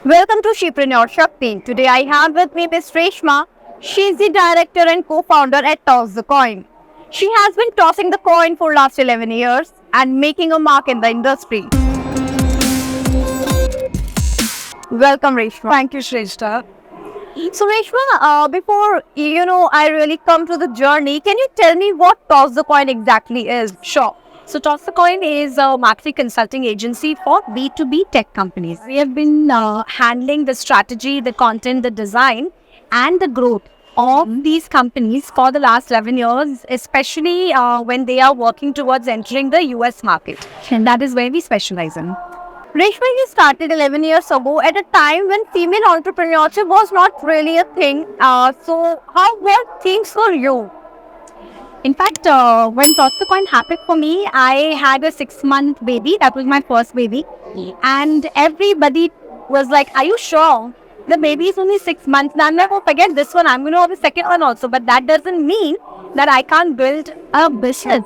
Welcome to Shepreneur Shakti. Today I have with me Miss Reshma. She's the director and co-founder at Toss the Coin. She has been tossing the coin for last 11 years and making a mark in the industry. Welcome, Reshma. Thank you, Shrestha. So, Reshma, before I really come to the journey, can you tell me what Toss the Coin exactly is? Sure. So, Toss the Coin is a marketing consulting agency for B2B tech companies. We have been handling the strategy, the content, the design, and the growth of these companies for the last 11 years, especially when they are working towards entering the US market. And that is where we specialize in. Reshma, you started 11 years ago at a time when female entrepreneurship was not really a thing. So, how were things for you? In fact, when Toss the Coin happened for me, I had a 6-month baby. That was my first baby. And everybody was like, are you sure? The baby is only 6 months. Now I'm like, oh, forget this one. I'm going to have a second one also. But that doesn't mean that I can't build a business.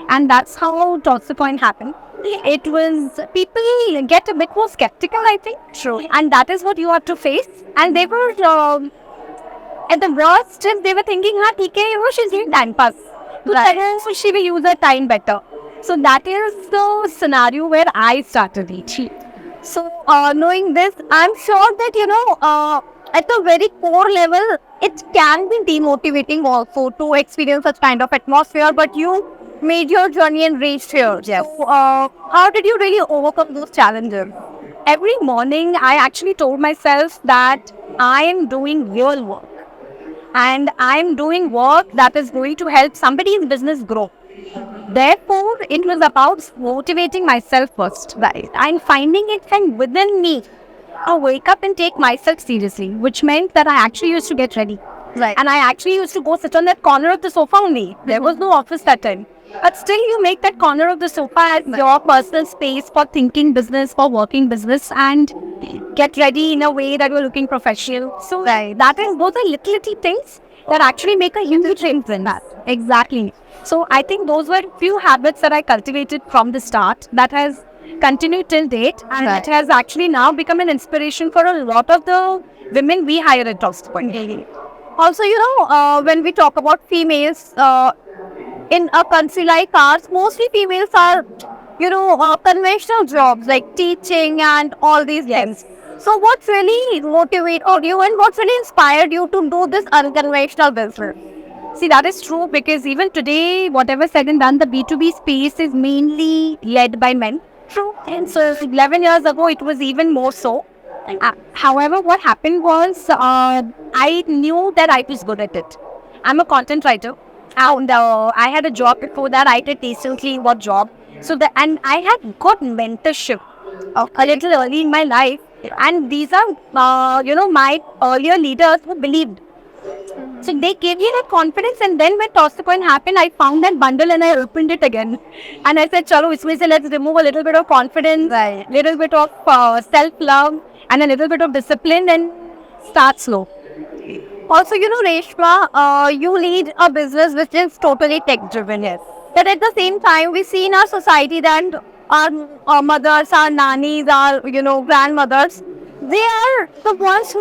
And that's how Toss the Coin happened. It was, people get a bit more skeptical, I think. True. And that is what you have to face. And they were, at the worst, they were thinking, she's doing time pass. So she will use her time better. So that is the scenario where I started teaching. So, knowing this, I'm sure that, at the very core level, it can be demotivating also to experience such kind of atmosphere, but you made your journey and reached here. Yes. So, how did you really overcome those challenges? Every morning, I actually told myself that I am doing real work. And I'm doing work that is going to help somebody's business grow. Therefore, it was about motivating myself first. Right. And finding it from within me. I wake up and take myself seriously, which meant that I actually used to get ready. Right. And I actually used to go sit on that corner of the sofa only. There was no office that time. But still, you make that corner of the sofa as your personal space for thinking business, for working business, and get ready in a way that you're looking professional. So Right. that is, those are little things that actually make a huge difference in that. Exactly. So I think those were few habits that I cultivated from the start that has continued till date, and Right. it has actually now become an inspiration for a lot of the women we hire at Toss the Coin. Also, when we talk about females, in a country like ours, mostly females are, conventional jobs like teaching and all these things. So, what really motivated you and what really inspired you to do this unconventional business? See, that is true because even today, whatever said and done, the B2B space is mainly led by men. True. And so 11 years ago, it was even more so. However, what happened was I knew that I was good at it. I'm a content writer. And I had a job before that. I did decently what job. And I had got mentorship a little early in my life. And these are, my earlier leaders who believed. So they gave me that confidence, and then when Toss the Coin happened, I found that bundle and I opened it again. And I said, chalo, isme se let's remove a little bit of confidence, Right. little bit of self-love, and a little bit of discipline, and start slow. Also, Reshma, you lead a business which is totally tech-driven. Yes. But at the same time, we see in our society that our mothers, our nannies, our, grandmothers, they are the ones who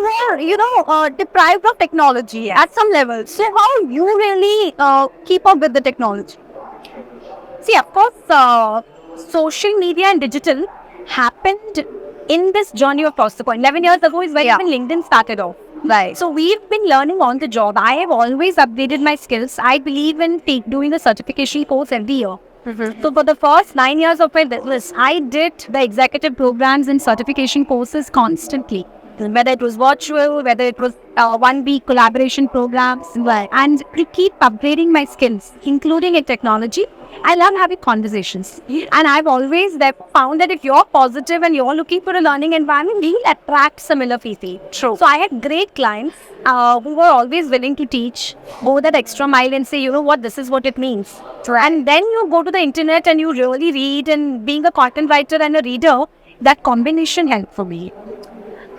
are, deprived of technology at some level. So how you really keep up with the technology? See, of course, social media and digital happened in this journey of Toss the Coin. 11 years ago is when Yeah. even LinkedIn started off. Right. So we've been learning on the job. I have always upgraded my skills. I believe in doing a certification course every year. So for the first 9 years of my business, I did the executive programs and certification courses constantly. Whether it was virtual, whether it was 1 week collaboration programs, and to keep upgrading my skills, including in technology. I love having conversations. And I've always found that if you're positive and you're looking for a learning environment, you'll attract similar people. True. So I had great clients who were always willing to teach, go that extra mile and say, you know what, this is what it means. And then you go to the internet and you really read, and being a content writer and a reader, that combination helped for me.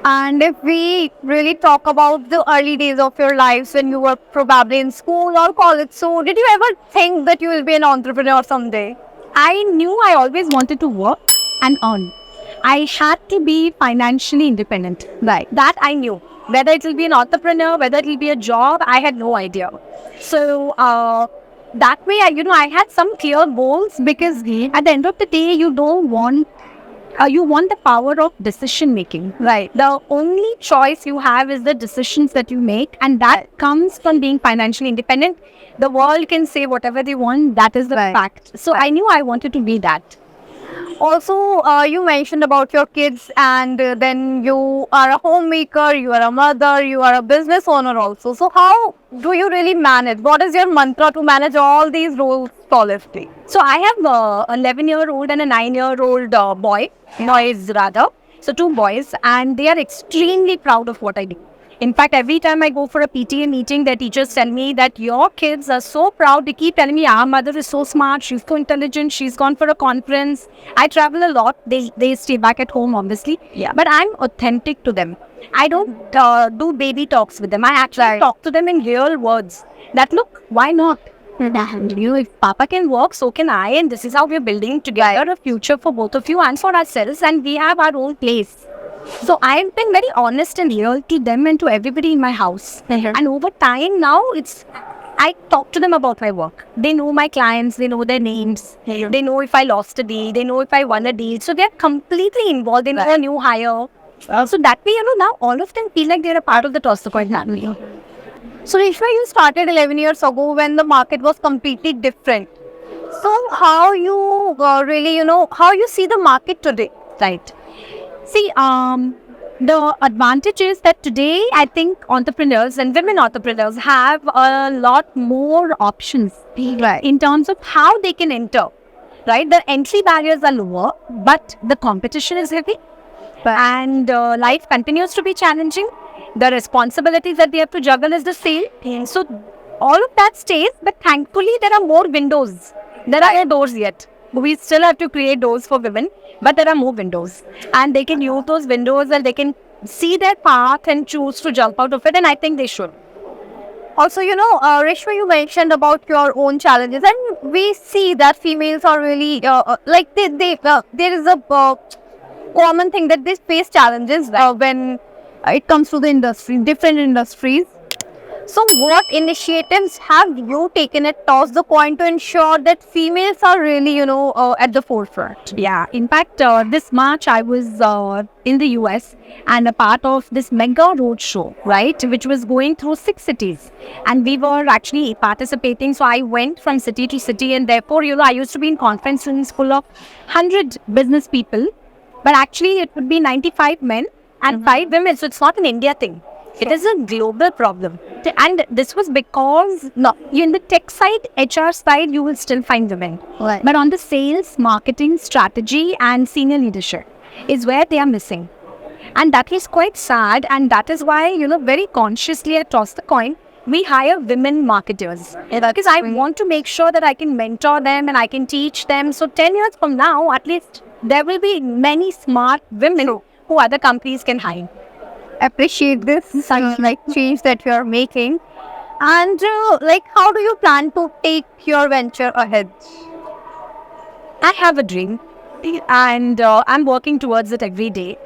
And if we really talk about the early days of your lives when you were probably in school or college, so did you ever think that you will be an entrepreneur someday? I knew I always wanted to work and earn. I had to be financially independent. Right. That I knew. Whether it will be an entrepreneur, whether it will be a job, I had no idea. So that way, I had some clear goals, because at the end of the day, you don't want you want the power of decision making. Right. The only choice you have is the decisions that you make, and that comes from being financially independent. The world can say whatever they want. That is the fact. So I knew I wanted to be that. Also, you mentioned about your kids, and then you are a homemaker, you are a mother, you are a business owner also. So how do you really manage? What is your mantra to manage all these roles flawlessly? So I have a 11-year-old and a 9-year-old boys rather. So 2 boys, and they are extremely proud of what I do. In fact, every time I go for a PTA meeting, their teachers tell me that your kids are so proud. They keep telling me, our mother is so smart, she's so intelligent, she's gone for a conference. I travel a lot. They stay back at home, obviously. Yeah. But I'm authentic to them. I don't do baby talks with them. I actually talk to them in real words. That, look, why not? If Papa can work, so can I. And this is how we're building together a future for both of you and for ourselves. And we have our own place. So I've been very honest and real to them and to everybody in my house. And over time now, I talk to them about my work. They know my clients, they know their names, they know if I lost a deal, they know if I won a deal. So they're completely involved. They know a new hire. So that way, now all of them feel like they're a part of the Toss the Coin family. So Reshma, you started 11 years ago when the market was completely different. So how you really, how you see the market today? Right. See, the advantage is that today, I think entrepreneurs and women entrepreneurs have a lot more options in terms of how they can enter. Right? The entry barriers are lower, but the competition is heavy. And life continues to be challenging. The responsibilities that they have to juggle is the same. So all of that stays, but thankfully there are more windows. There are no doors yet. We still have to create doors for women, but there are more windows. And they can use those windows, and they can see their path and choose to jump out of it, and I think they should. Also, Reshma, you mentioned about your own challenges, and we see that females are really there is a common thing that they face challenges when it comes to the industry, different industries. So what initiatives have you taken at Toss the Coin to ensure that females are really, at the forefront? Yeah, in fact, this March I was in the US and a part of this mega road show, right, which was going through 6 cities. And we were actually participating. So I went from city to city, and therefore, I used to be in conference rooms full of 100 business people, but actually it would be 95 men and 5 women. So it's not an India thing. It is a global problem. And this was because in the tech side, HR side, you will still find women. Right. But on the sales, marketing, strategy and senior leadership is where they are missing. And that is quite sad. And that is why, very consciously at Toss the Coin, we hire women marketers. Because I want to make sure that I can mentor them and I can teach them. So 10 years from now, at least, there will be many smart women who other companies can hire. Appreciate this change that you are making, and how do you plan to take your venture ahead? I have a dream, and I'm working towards it every day.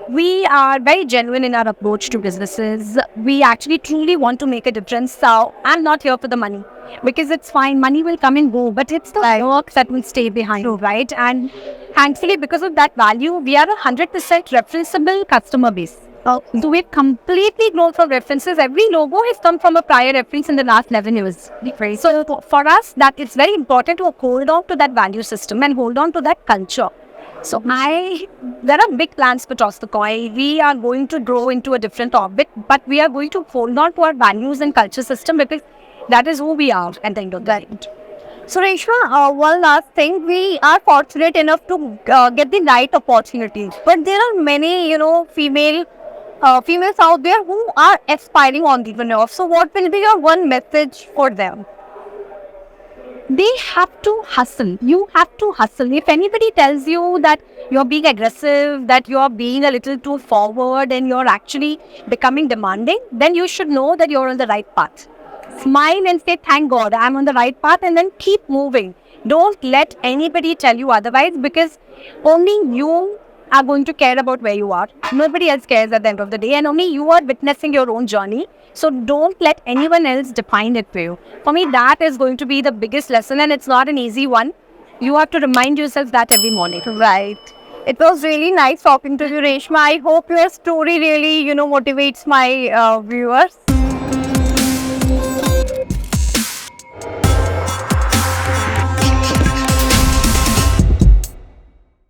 We are very genuine in our approach to businesses. We actually truly want to make a difference. So I'm not here for the money, because it's fine, money will come and go, but it's the work that will stay behind, right? And thankfully, because of that value, we are 100% referenceable customer base. So we've completely grown from references. Every logo has come from a prior reference in the last 11 years. So for us, that it's very important to hold on to that value system and hold on to that culture. So there are big plans for Toss the Coin. We are going to grow into a different orbit, but we are going to hold on to our values and culture system, because that is who we are at the end of the day. So Reshma, one last thing, we are fortunate enough to get the right opportunities, but there are many, females out there who are aspiring entrepreneurs. So what will be your one message for them? They have to hustle. You have to hustle. If anybody tells you that you're being aggressive, that you're being a little too forward and you're actually becoming demanding, then you should know that you're on the right path. Smile and say, thank God, I'm on the right path, and then keep moving. Don't let anybody tell you otherwise, because only you are going to care about where you are. Nobody else cares at the end of the day, and only you are witnessing your own journey. So don't let anyone else define it for you. For me, that is going to be the biggest lesson, and it's not an easy one. You have to remind yourself that every morning. Right. It was really nice talking to you, Reshma. I hope your story really, motivates my viewers.